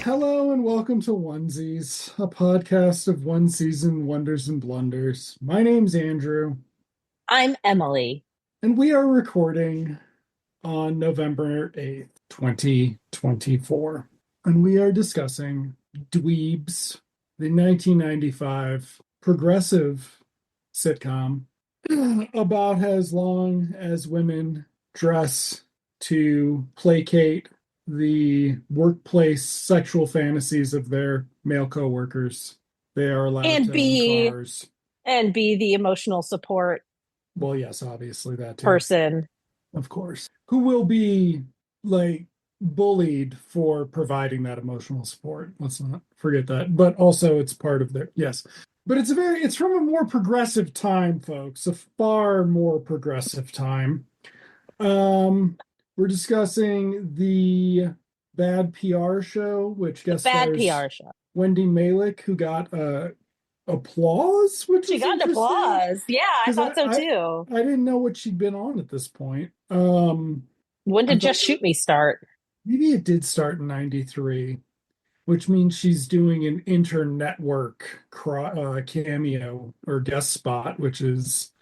Hello and welcome to Onesies, a podcast of one season wonders and blunders. My name's Andrew, I'm Emily. and we are recording on November 8th, 2024. And we are discussing Dweebs, the 1995 progressive sitcom about as long as women dress to placate the workplace sexual fantasies of their male coworkers. They are allowed and to own be cars. and be the emotional support Well, yes, obviously that too, person. of course. Who will be like bullied for providing that emotional support. Let's not forget that. But also it's part of their yes. But it's from a more progressive time, folks, a far more progressive time. Um, we're discussing the Bad PR show, which The guest bad stars PR show. Wendie Malick, who got applause, which She was got an interesting applause. Yeah, I because thought so too. I didn't know what she'd been on at this point. When I did thought Just Shoot Me start? maybe it did start in '93, which means she's doing an inter-network cameo or guest spot, which is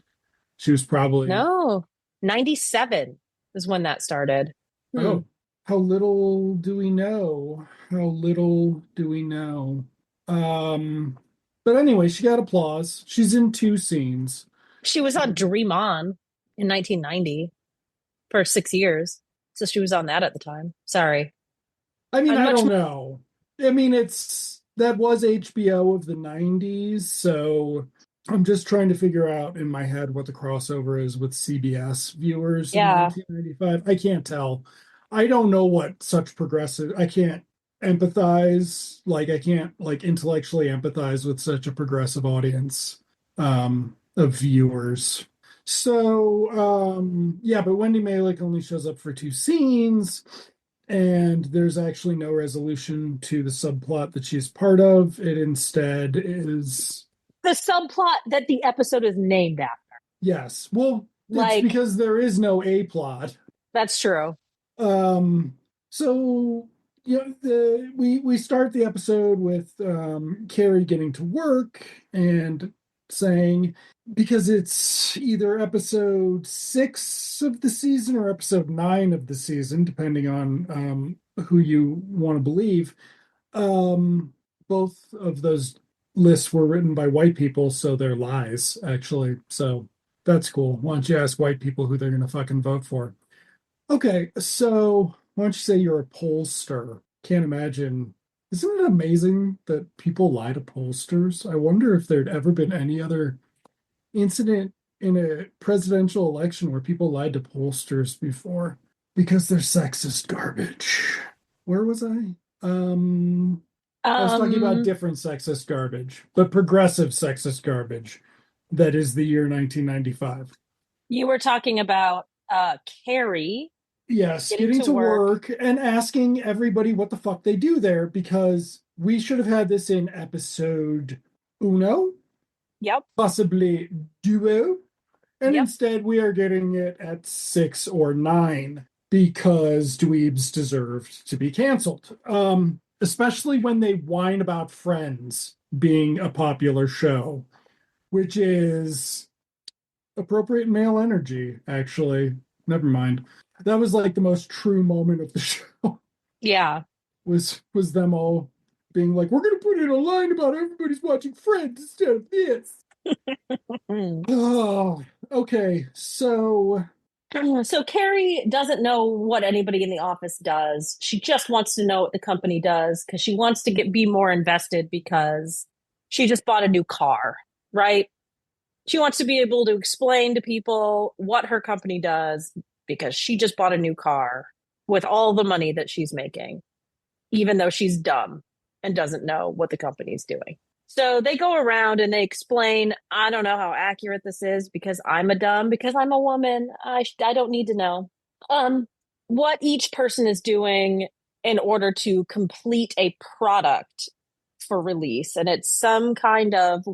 she was probably No, 97 is when that started. Hmm. oh, how little do we know? How little do we know? Um, but anyway, she got applause. She's in two scenes. She was on Dream On in 1990 for 6 years. So she was on that at the time. Sorry. I mean, I'm I much don't more. know. I mean, it's that was HBO of the '90s, so I'm just trying to figure out in my head what the crossover is with CBS viewers in Yeah. 1995. I can't tell. I don't know what such progressive. I can't empathize. Like I can't like intellectually empathize with such a progressive audience of viewers. So yeah, but Wendy Malick only shows up for two scenes and there's actually no resolution to the subplot that she's part of. It instead is, The subplot that the episode is named after. yes, well, it's Like, because there is no A plot. that's true. Um, so we start the episode with Carrie getting to work and saying because it's either episode 6 of the season or episode 9 of the season, depending on who you want to believe. Um, both of those lists were written by white people, so they're lies, actually. So that's cool. Why don't you ask white people who they're going to fucking vote for? Okay, so why don't you say you're a pollster? Can't imagine. Isn't it amazing that people lie to pollsters? I wonder if there'd ever been any other incident in a presidential election where people lied to pollsters before because they're sexist garbage. Where was I? Um, I was talking about Um, different sexist garbage, but progressive sexist garbage. That is the year 1995. you were talking about Carrie Yes, getting getting to to work. work and asking everybody what the fuck they do there because we should have had this in episode uno, Yep, possibly duo, and yep. instead we are getting it at 6 or 9 because Dweebs deserved to be canceled. Especially when they whine about Friends being a popular show, which is appropriate male energy, actually. Never mind. That was like the most true moment of the show Yeah. was them all being like, we're gonna put in a line about everybody's watching Friends instead of this. Hmm. Oh, okay. So So Carrie doesn't know what anybody in the office does. She just wants to know what the company does because she wants to be more invested because she just bought a new car, right? She wants to be able to explain to people what her company does because she just bought a new car with all the money that she's making, even though she's dumb and doesn't know what the company's doing. So they go around and they explain, I don't know how accurate this is because I'm a dumb, because I'm a woman. I don't need to know. Um, what each person is doing in order to complete a product for release. And it's some kind of,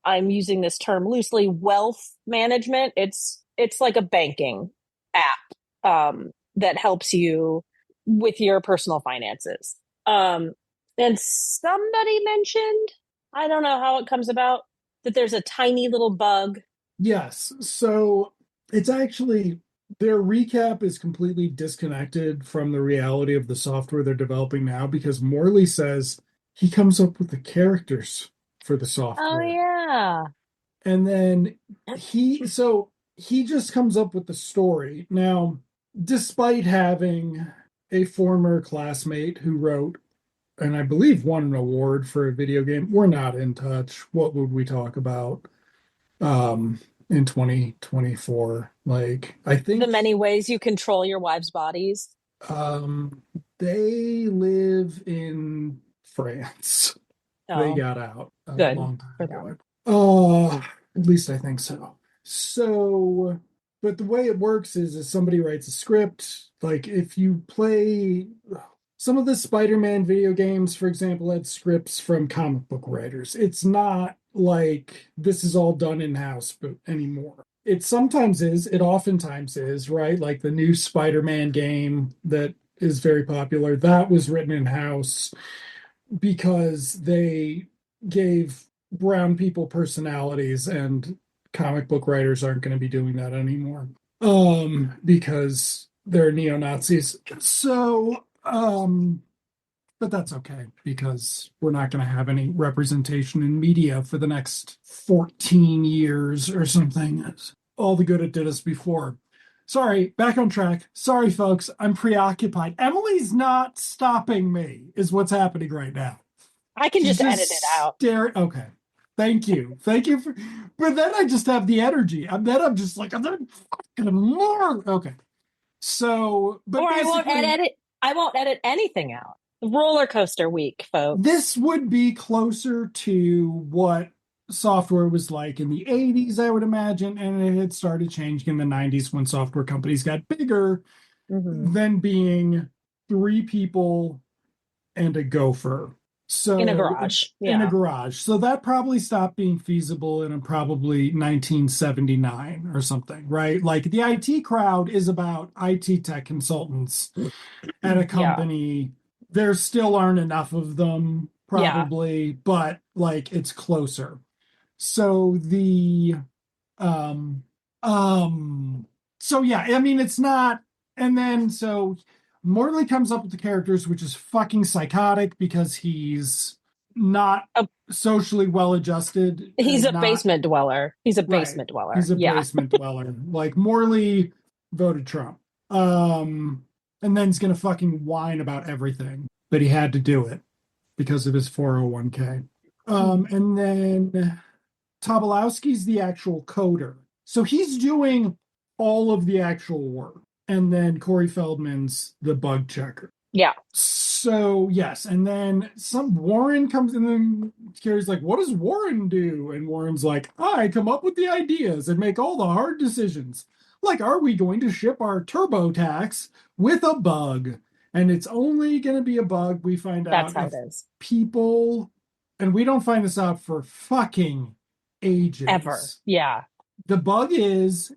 I'm using this term loosely, wealth management. It's like a banking app that helps you with your personal finances. Um, And somebody mentioned, I don't know how it comes about, that there's a tiny little bug. Yes. So it's actually their recap is completely disconnected from the reality of the software they're developing now because Morley says he comes up with the characters for the Oh, software. yeah. And then he just comes up with the story. Now, despite having a former classmate who wrote and I believe won an award for a video game, we're not in touch. What would we talk about? In 2024. Like, I The think many ways you control your wives' bodies. um they live in France. They Oh, got out a good long time for ago. them. At least I think so. So, but the way it works is somebody writes a script. Like if you play some of the Spider-Man video games, for example, had scripts from comic book writers. It's not like this is all done in-house but anymore. It sometimes is, it oftentimes is, right? Like the new Spider-Man game that is very popular, that was written in-house because they gave brown people personalities and comic book writers aren't going to be doing that anymore because they're neo-Nazis. But that's okay because we're not going to have any representation in media for the next 14 years or something. All the good it did us before. Sorry, back on track. Sorry, folks. I'm preoccupied. Emily's not stopping me, is what's happening right now. I can She's just edit it just out. staring. Okay. Thank you. Thank you for. But then I just have the energy. I'm just like, I'm not fucking more. Okay. So, but Or basically, I won't edit anything out. Roller coaster week, folks. this would be closer to what software was like in the 80s, I would imagine. And it had started changing in the 90s when software companies got bigger Hmm. than being three people and a gopher. In a So garage. in a Yeah. garage. So that probably stopped being feasible in probably 1979 or something, right? Like the IT crowd is about IT tech consultants at a Yeah. company. There still aren't enough of them, Yeah. probably, but like it's closer. So um um so yeah, I mean it's not and then so Morley comes up with the characters, which is fucking psychotic because he's not Oh, socially well adjusted he's and a not basement dweller. He's a right. basement dweller. He's a Yeah. basement dweller. Like Morley voted Trump. Um, and then he's gonna fucking whine about everything, but he had to do it because of his 401k. And then Tobolowski's the actual coder. So he's doing all of the actual work. And then Corey Feldman's the bug checker. Yeah. So yes, and then some Warren comes and then Carrie's like, "What does Warren do?" And Warren's like, "I come up with the ideas and make all the hard decisions. Like, are we going to ship our TurboTax with a bug? And it's only going to be a bug we find That's out how it if is. people, and we don't find this out for fucking Ever. ages. Yeah. The bug is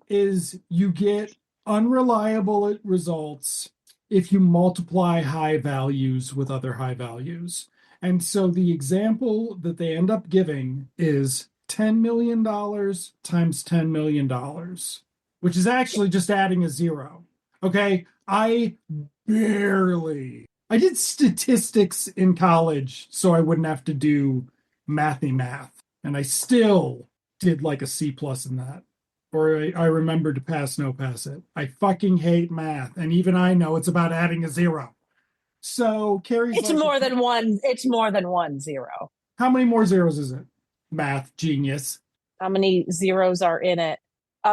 you get unreliable results if you multiply high values with other high values. And so the example that they end up giving is $10 million times $10 million, which is actually just adding a zero. Okay. I did statistics in college so I wouldn't have to do mathy math. And I still did like a C plus in that. Or I remembered to pass, no pass it. I fucking hate math. And even I know it's about adding a zero. So Carrie's It's like, more than one. It's more than one zero. how many more zeros is it? Math genius. How many zeros are in it?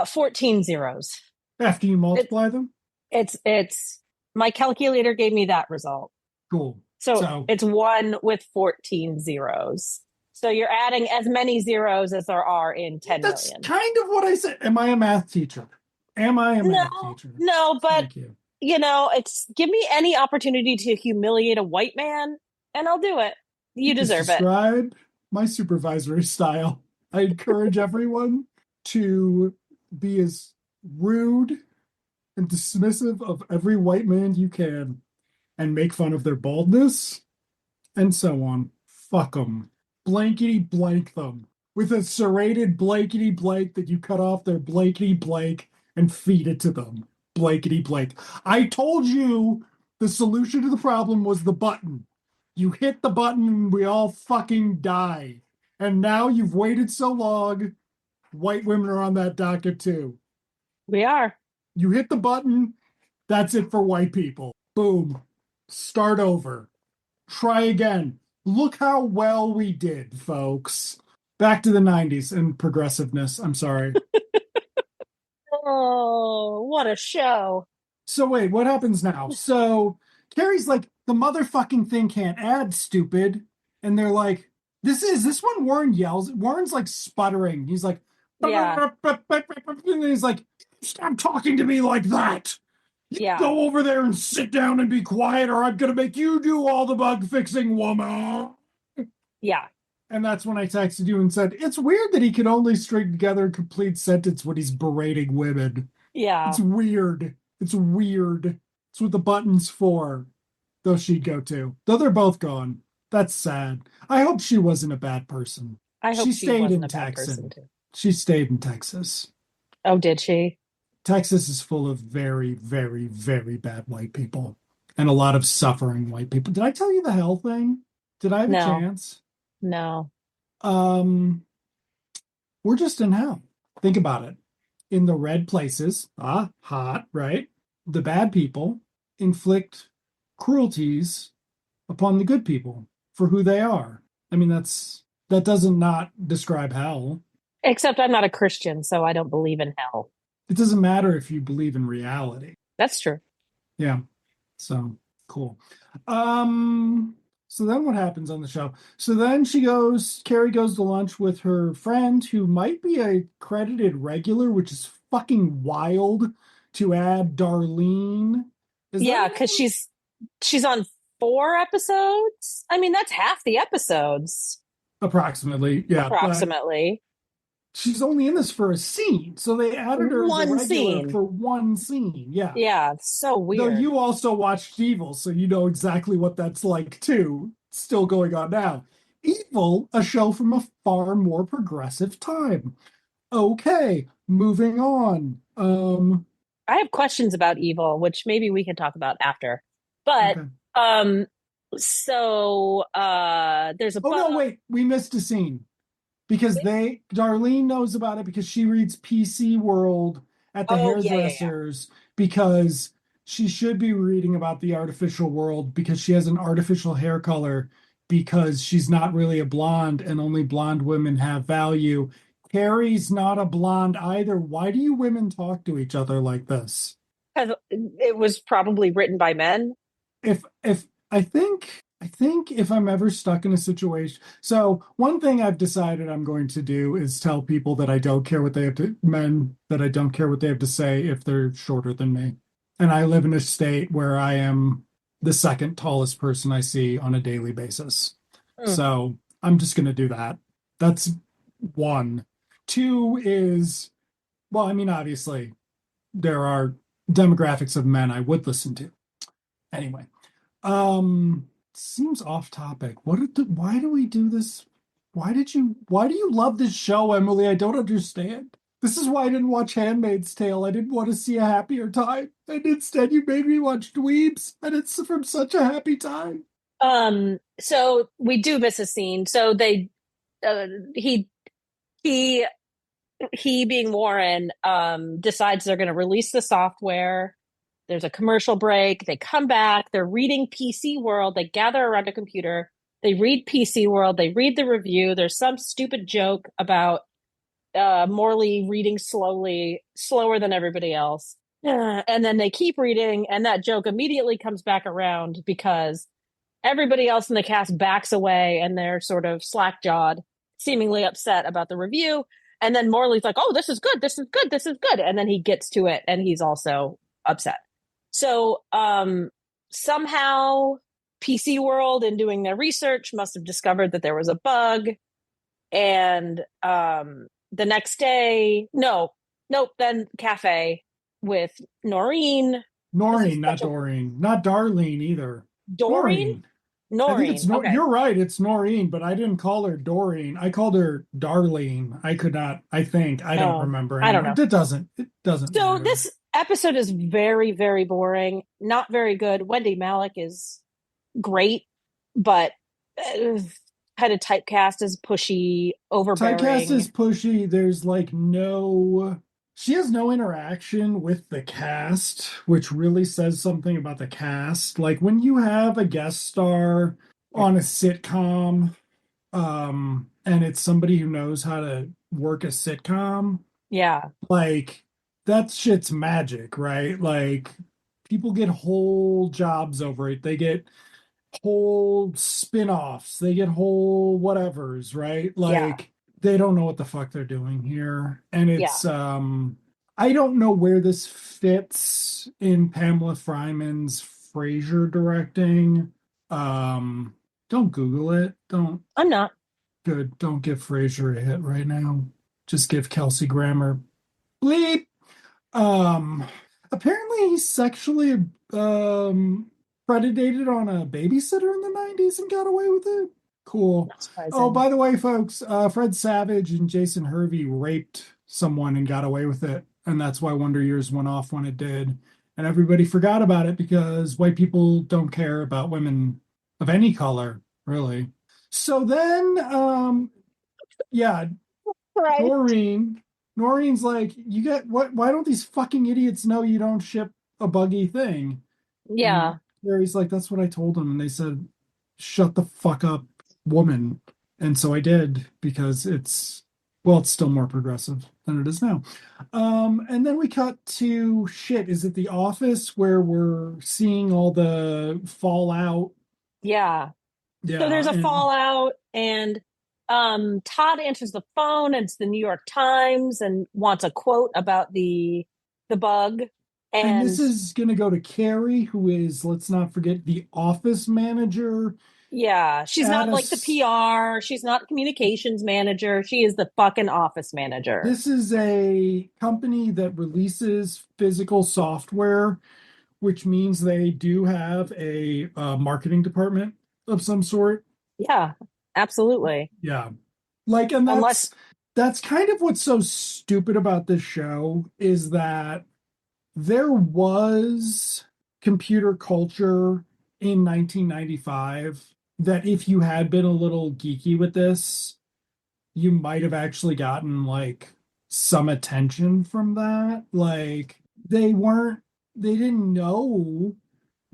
14 zeros. After you It, multiply them? it's my calculator gave me that result. Cool. So So it's one with 14 zeros. So you're adding as many zeros as there are in 10 that's million. kind of what I said. Am I a math teacher? Am I a No, math teacher? no, but Thank you. it's give me any opportunity to humiliate a white man and I'll do it. You You just deserve it. described my supervisory style. I encourage everyone to be as rude and dismissive of every white man you can and make fun of their baldness and so on. Fuck them. Blankety blank them with a serrated blankety blank that you cut off their blankety blank and feed it to them. Blankety blank. I told you the solution to the problem was the button. You hit the button and we all fucking die. And now you've waited so long. White women are on that docket too. We are. You hit the button. That's it for white people. Boom. Start over. Try again. Look how well we did, folks. Back to the 90s and progressiveness. I'm sorry. Oh, what a show. So wait, what happens now? So Carrie's like, the motherfucking thing can't add, stupid. And they're like, this when Warren yells. Warren's like sputtering. He's like, Yeah. and he's like, stop talking to me like that. You Yeah. go over there and sit down and be quiet, or I'm gonna make you do all the bug fixing, woman. Yeah. And that's when I texted you and said, it's weird that he can only string together a complete sentence when he's berating women. Yeah. It's weird. It's weird. It's what the button's for. Though she'd go too. Though they're both gone. That's sad. I hope she wasn't a bad person. I hope She she stayed wasn't in a bad person Texas. too. She stayed in Texas. Oh, did she? Texas is full of very, very, very bad white people and a lot of suffering white people. Did I tell you the hell thing? Did I have a No. chance? No. Um, we're just in hell. Think about it. In the red places, hot, right? The bad people inflict cruelties upon the good people for who they are. I mean, that doesn't not describe hell. Except I'm not a Christian, so I don't believe in hell. It doesn't matter if you believe in reality. That's true. Yeah. So cool. Um, so then what happens on the show? So then Carrie goes to lunch with her friend who might be a credited regular, which is fucking wild to add Darlene. Is that Yeah, her because name? she's on 4 episodes. I mean, that's half the episodes, Approximately, yeah, but approximately. she's only in this for a scene. So they added her as a One regular scene. for one scene. Yeah. Yeah, so Though weird. you also watched Evil, so you know exactly what that's like too. Still going on now. Evil, a show from a far more progressive time. Okay, moving on. I have questions about Evil, which maybe we can talk about after. But Okay. um there's a Oh no, bug. wait, we missed a scene because Darlene knows about it because she reads PC World at the Oh, yeah. hairdressers because she should be reading about the artificial world because she has an artificial hair color because she's not really a blonde and only blonde women have value. Carrie's not a blonde either. Why do you women talk to each other like this? Because it was probably written by men. If I think if I'm ever stuck in a situation, so one thing I've decided I'm going to do is tell people that I don't care what they have to men that I don't care what they have to say if they're shorter than me. And I live in a state where I am the second tallest person I see on a daily basis. Hmm. So I'm just going to do that. That's one. Two is, well, I mean, obviously there are demographics of men I would listen to. Anyway, seems off topic. Why do we do this? Why do you love this show, Emily? I don't understand. This is why I didn't watch Handmaid's Tale. I didn't want to see a happier time. And instead you made me watch Dweebs, and it's from such a happy time. So we do miss a scene. So they uh, he he he being Warren decides they're going to release the software. There's a commercial break. They come back. They're reading PC World. They gather around a computer. They read PC World. They read the review. There's some stupid joke about Morley reading slowly, slower than everybody else. And then they keep reading, and that joke immediately comes back around because everybody else in the cast backs away and they're sort of slack jawed, seemingly upset about the review. And then Morley's like, oh, this is good. This is good. This is good. And then he gets to it and he's also upset. So somehow PC World, in doing their research, must have discovered that there was a bug. And the next day, no, nope, then cafe with Noreen. This is Noreen, such not a Doreen, not Darlene either. Doreen. Noreen. I think it's Noreen. Okay. You're right. It's Noreen, but I didn't call her Doreen. I called her Darlene. I could not. I think I don't Oh, remember I don't anymore. know. It doesn't. It doesn't So matter. this episode is very, very boring. Not very good. Wendie Malick is great, but uh, kind of typecast as pushy, Typecast overbearing. is pushy. There's like no. She has no interaction with the cast, which really says something about the cast. Like when you have a guest star on a sitcom, and it's somebody who knows how to work a sitcom, Yeah, like that shit's magic, right? Like people get whole jobs over it. They get whole spin-offs. They get whole whatevers, right? yeah, Like they don't know what the fuck they're doing here. And yeah. it's I don't know where this fits in Pamela Fryman's Frasier directing. Um don't Google it. Don't I'm not. Good. Don't give Frasier a hit right now. Just give Kelsey Grammer bleep. Um, Apparently he sexually um predated on a babysitter in the 90s and got away with it. Cool. Not Oh, surprising. by the way, folks, Fred Savage and Jason Hervey raped someone and got away with it. And that's why Wonder Years went off when it did. And everybody forgot about it because white people don't care about women of any color, really. So then, yeah, Right. Noreen, Noreen's like, you get what? Why don't these fucking idiots know you don't ship a buggy thing? And Yeah. Gary's like, that's what I told them. And they said, shut the fuck up, woman. And so I did because it's still more progressive than it is now. And then we cut to shit. Is it The Office where we're seeing all the fallout? Yeah. So Yeah, there's a and fallout, and Todd answers the phone, and it's the New York Times, and wants a quote about the bug. this And is going to go to Carrie, who is, let's not forget, the office manager yeah, she's at not like the us. PR, she's not communications manager, she is the fucking office manager. This is a company that releases physical software, which means they do have a marketing department of some sort. Yeah, absolutely. Yeah. Like, and Unless that's kind of what's so stupid about this show is that there was computer culture in 1995 that if you had been a little geeky with this, you might have actually gotten like some attention from that. Like they didn't know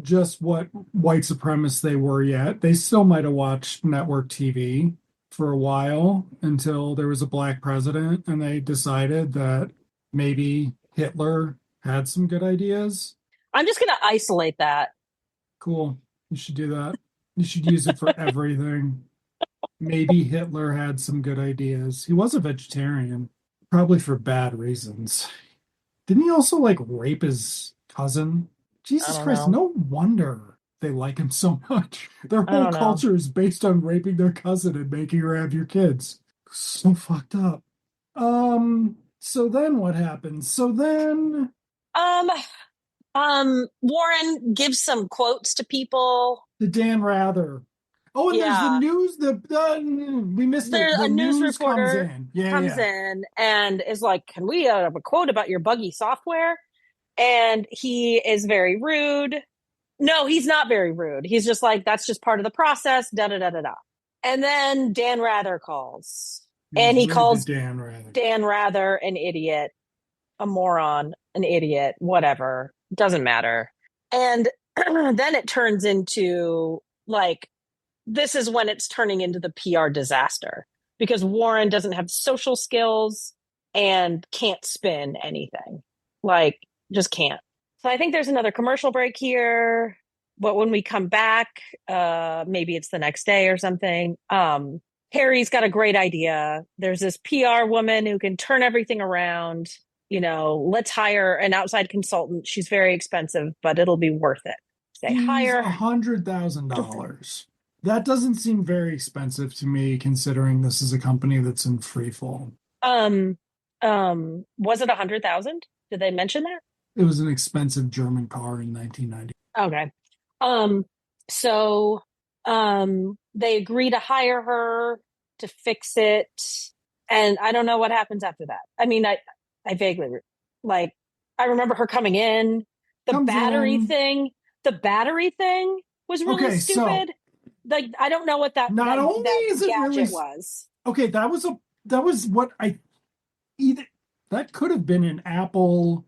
just what white supremacists they were yet. They still might have watched network TV for a while until there was a black president and they decided that maybe Hitler had some good ideas. I'm just gonna isolate that. Cool. You should do that. You should use it for everything. Maybe Hitler had some good ideas. He was a vegetarian, probably for bad reasons. Didn't he also like rape his cousin? I Jesus don't Christ, know. no wonder they like him so much. Their I whole don't know. culture is based on raping their cousin and making her have your kids. So fucked up. So then what happens? So then Um, Warren gives some quotes to people. the Dan Rather. Oh, and there's the Yeah. news. We missed There it. The a news news comes reporter in. Yeah, comes yeah. in and is like, "Can we have a quote about your buggy software?" And he is very rude. No, he's not very rude. He's just like, "That's just part of the process." Da da da da da. And then Dan Rather calls, It and was he rude to calls Dan Rather. Dan Rather an idiot, a moron, an idiot, whatever. Doesn't matter. And then it turns into like this is when it's turning into the PR disaster because Warren doesn't have social skills and can't spin anything. Like, just can't. So I think there's another commercial break here. But when we come back, maybe it's the next day or something. Harry's got a great idea. There's this PR woman who can turn everything around. Let's hire an outside consultant. She's very expensive, but it'll be worth it. They She's hire $100,000. That doesn't seem very expensive to me, considering this is a company that's in free fall. Um, was it 100,000? Did they mention that? It was an expensive German car in 1990. Okay. Um, so They agree to hire her to fix it, and I don't know what happens after that. I mean, I vaguely like I remember her coming in. The Comes battery in. thing, the battery thing was really Okay, so stupid. Like I don't know what that not that only that is it really gadget was. okay, that was what I either that could have been an Apple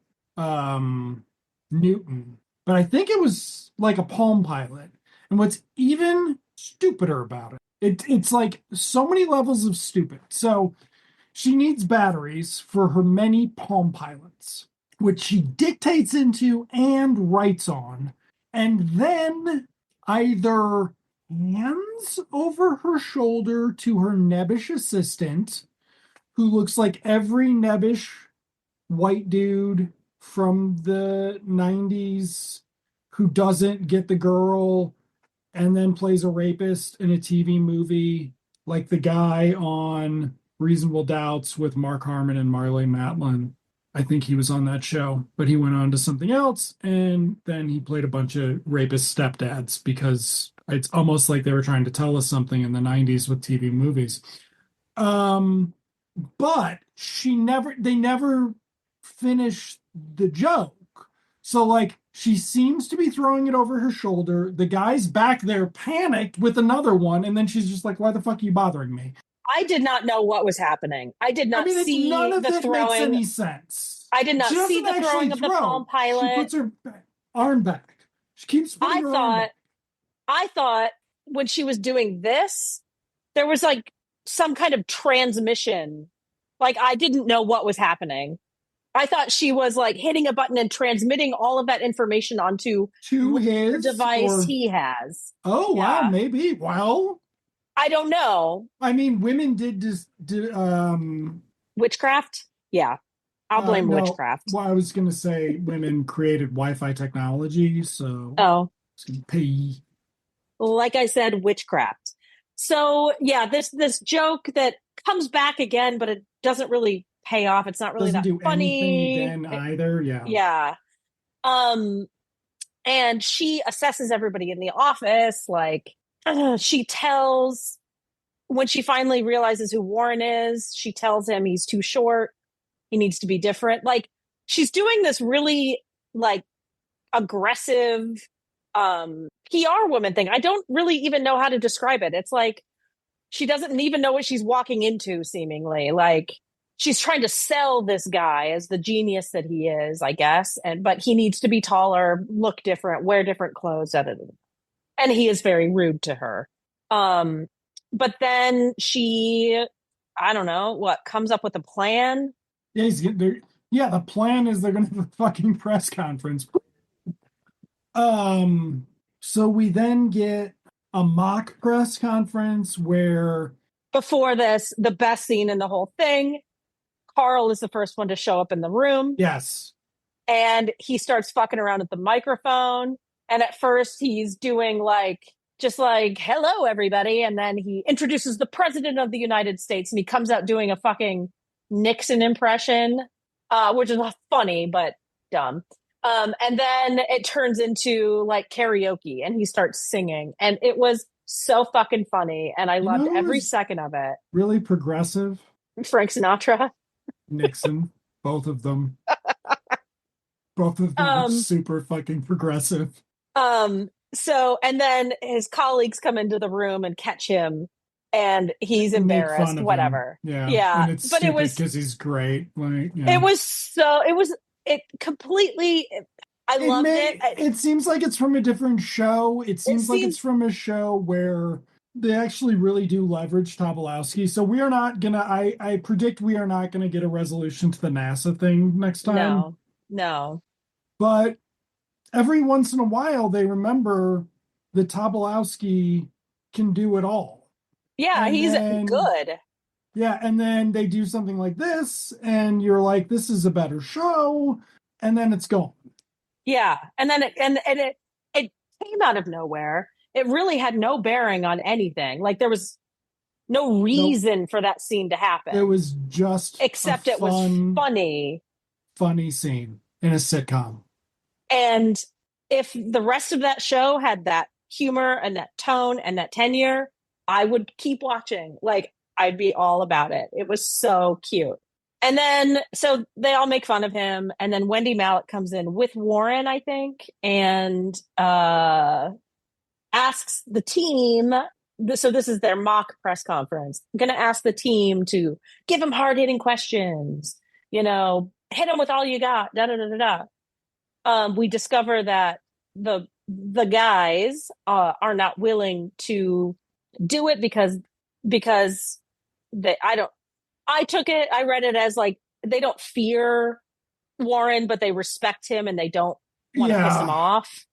Newton, but I think it was like a Palm Pilot. And what's even stupider about it's like so many levels of stupid. So she needs batteries for her many Palm Pilots, which she dictates into and writes on, and then either hands over her shoulder to her nebbish assistant, who looks like every nebbish white dude from the 90s who doesn't get the girl and then plays a rapist in a TV movie, like the guy on Reasonable Doubts with Mark Harmon and Marley Matlin. I think he was on that show, but he went on to something else, and then he played a bunch of rapist stepdads because it's almost like they were trying to tell us something in the 90s with TV movies. Um, but they never finish the joke. So like she seems to be throwing it over her shoulder. The guy's back there panicked with another one, and then she's just like, "Why the fuck are you bothering me?" I did not know what was happening. I did I not mean, none see of the it makes throwing. any sense. I did She not see doesn't the actually throwing of the Palm throw. She Pilot. puts her arm back. She keeps putting I her arm thought back. I thought when she was doing this, there was like some kind of transmission. Like I didn't know what was happening. I thought she was like hitting a button and transmitting all of that information onto To whatever his device or he has. oh wow, Yeah. maybe. Well, I don't know. I mean, women did just do, Witchcraft? Yeah. I'll blame no, witchcraft. well, I was going to say women created Wi-Fi technology, so Oh, it's going to pay. like I said, witchcraft. So yeah, this joke that comes back again, but it doesn't really pay off. It's not really Doesn't that do anything funny. again either. Yeah. Yeah. Um, and she assesses everybody in the office. Like she tells when she finally realizes who Warren is, she tells him he's too short. He needs to be different. Like she's doing this really like aggressive PR woman thing. I don't really even know how to describe it. It's like she doesn't even know what she's walking into, seemingly. Like she's trying to sell this guy as the genius that he is, I guess. And but he needs to be taller, look different, wear different clothes, and he is very rude to her. Um, but then she, I don't know, what comes up with a plan. Yeah, yeah, the plan is they're going to have a fucking press conference. Um, so we then get a mock press conference where Before this, the best scene in the whole thing. Carl is the first one to show up in the room, yes, and he starts fucking around with the microphone. And at first, he's doing like just like hello everybody, and then he introduces the president of the United States, and he comes out doing a fucking Nixon impression, which is funny but dumb. And then it turns into like karaoke, and he starts singing, and it was so fucking funny, and I you loved know who every was second of it. really progressive? Frank Sinatra. Nixon, both of them. Both of them were Um, super fucking progressive. so, and then his colleagues come into the room and catch him, and he's And make fun embarrassed, of him. whatever. Yeah. Yeah. And it's But stupid because he's great. Like, it yeah. was so, it was, it completely, I loved it. It seems like it's from a different show. It It seems like it's seems, from a show where they actually really do leverage Tobolowsky. So we are not gonna I predict we are not gonna get a resolution to the NASA thing next time. no, no. But every once in a while they remember that Tobolowsky can do it all. Yeah, And he's then good. yeah, and then they do something like this, and you're like, this is a better show, and then it's gone. Yeah. And then it came out of nowhere. It really had no bearing on anything. Like there was no Nope. reason for that scene to It happen, was just a except it was funny. funny scene in a sitcom. And if the rest of that show had that humor and that tone and that tenure, I would keep watching. Like, I'd be all about it. It was so cute. And then, so they all make fun of him. And then Wendie Malick comes in with Warren, I think, and asks the team. So this is their mock press conference. I'm going to ask the team to give him hard hitting questions, hit him with all you got, da da da da da. We discover that the guys are not willing to do it because I read it as like they don't fear Warren, but they respect him and they don't want to piss him Yeah. off.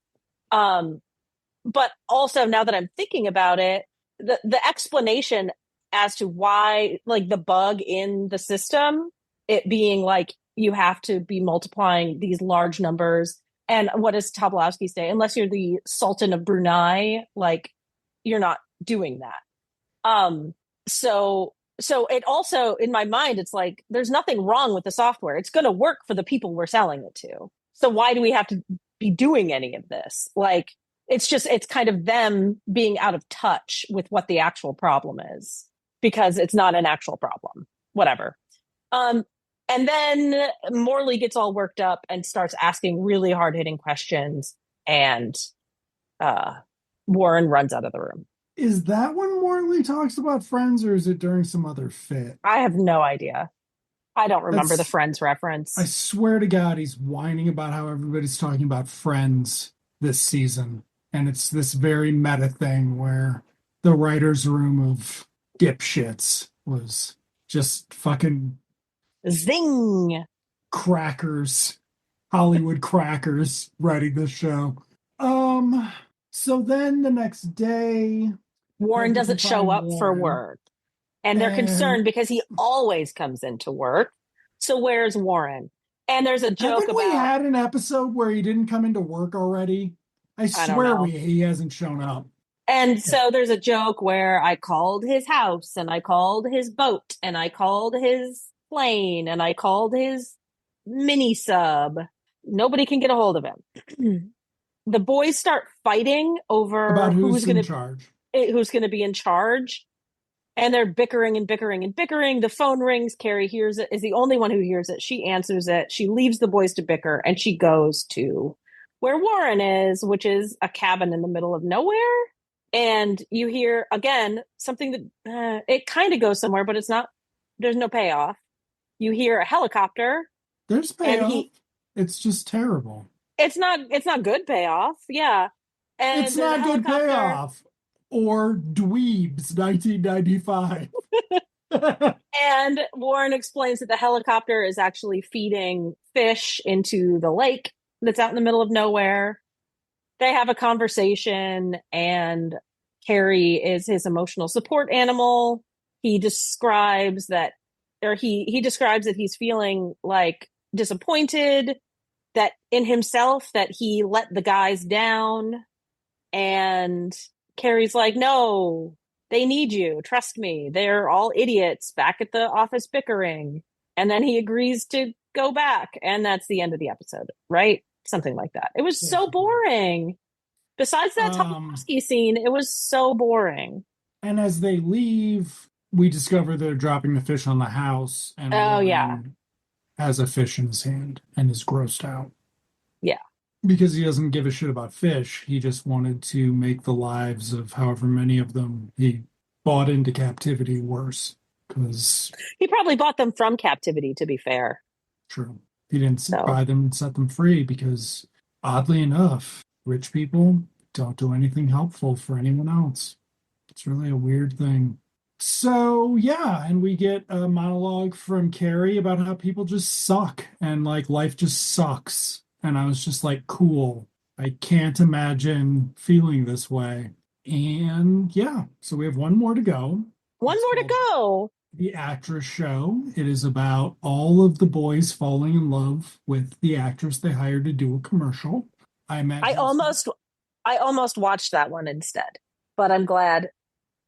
But also, now that I'm thinking about it, the explanation as to why, like, the bug in the system, it being like you have to be multiplying these large numbers. And what does Tobolowsky say? Unless you're the Sultan of Brunei, like, you're not doing that. So it also, in my mind, it's like there's nothing wrong with the software. It's going to work for the people we're selling it to. So why do we have to be doing any of this? Like, it's kind of them being out of touch with what the actual problem is, because it's not an actual problem. Whatever. And then Morley gets all worked up and starts asking really hard hitting questions, and Warren runs out of the room. Is that when Morley talks about Friends, or is it during some other fit? I have no idea. I don't remember the That's, Friends I reference. swear to God, he's whining about how everybody's talking about Friends this season. And it's this very meta thing where the writer's room of dipshits was just fucking Zing! crackers, Hollywood crackers writing this show. Um, so then the next day, Warren Piper can doesn't show find up for Warren. work. And they're And concerned because he always comes into work. So where's Warren? And there's a joke haven't we about, had an episode where he didn't come into work already? I I don't swear know. he hasn't shown up. And so there's a joke where I called his house and I called his boat and I called his plane and I called his mini sub. Nobody can get a hold of him. The boys start fighting About over who's in charge. who's going to be in charge, and they're bickering and bickering and bickering. The phone rings. Carrie hears it, is the only one who hears it. She answers it. She leaves the boys to bicker, and she goes to where Warren is, which is a cabin in the middle of nowhere. And you hear, again, something that it kind of goes somewhere, but it's not, there's no payoff. You hear a helicopter, There's and payoff. It's just terrible. it's not good payoff. Yeah. It's And there's a not good helicopter. payoff. Or Dweebs, 1995. And Warren explains that the helicopter is actually feeding fish into the lake that's out in the middle of nowhere. They have a conversation, and Carrie is his emotional support animal. He describes that, or he describes that he's feeling like disappointed that in himself that he let the guys down. And Carrie's like, no, they need you. Trust me. They're all idiots back at the office bickering. And then he agrees to go back. And that's the end of the episode, right? Something like that. It was so Basically. boring. Besides that Um, Tobolowsky scene, it was so boring. and as they leave, we discover they're dropping the fish on the house, and Oh, yeah. Warren has a fish in his hand and is grossed out. Yeah. Because he doesn't give a shit about fish. He just wanted to make the lives of however many of them he bought into captivity worse. Because, He probably bought them from captivity, to be fair. true, he didn't So buy them and set them free because, oddly enough, rich people don't do anything helpful for anyone else. It's really a weird thing. So, yeah, and we get a monologue from Carrie about how people just suck and like life just sucks. And I was just like, cool. I can't imagine feeling this way. And yeah, so we have one more to go. one It's more to called go. The Actress Show. It is about all of the boys falling in love with the actress they hired to do a commercial. I I imagine it's almost I almost watched that one instead, but I'm glad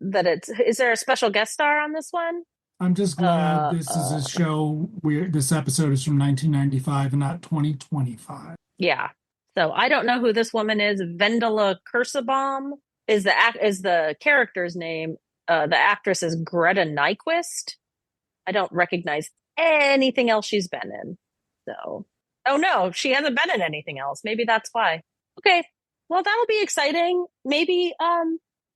that is there a special guest star on this one? I'm just glad Uh, this is uh, a show where this episode is from 1995 and not 2025. yeah. So I don't know who this woman is. Vendela Kursabom. is the character's name. The actress is Greta Nyquist. I don't recognize anything else she's been in. So, oh no, she hasn't been in anything else. Maybe that's why. Okay, well that'll be exciting. Maybe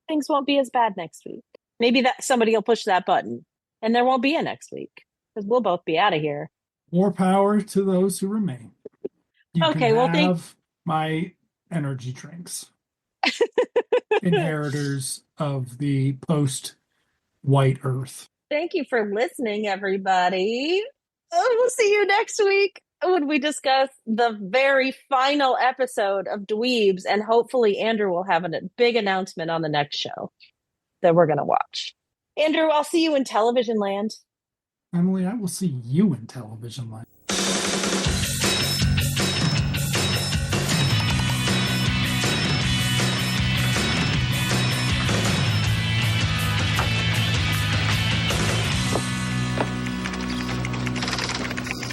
things won't be as bad next week. Maybe that somebody will push that button, and there won't be a next week because we'll both be out of here. More power to those who remain. You can Okay, well have my energy drinks, inheritors of the post White Earth. thank you for listening, everybody. We'll see you next week when we discuss the very final episode of Dweebs, and hopefully Andrew will have a big announcement on the next show that we're going to watch. Andrew, I'll see you in television land. Emily, I will see you in television land.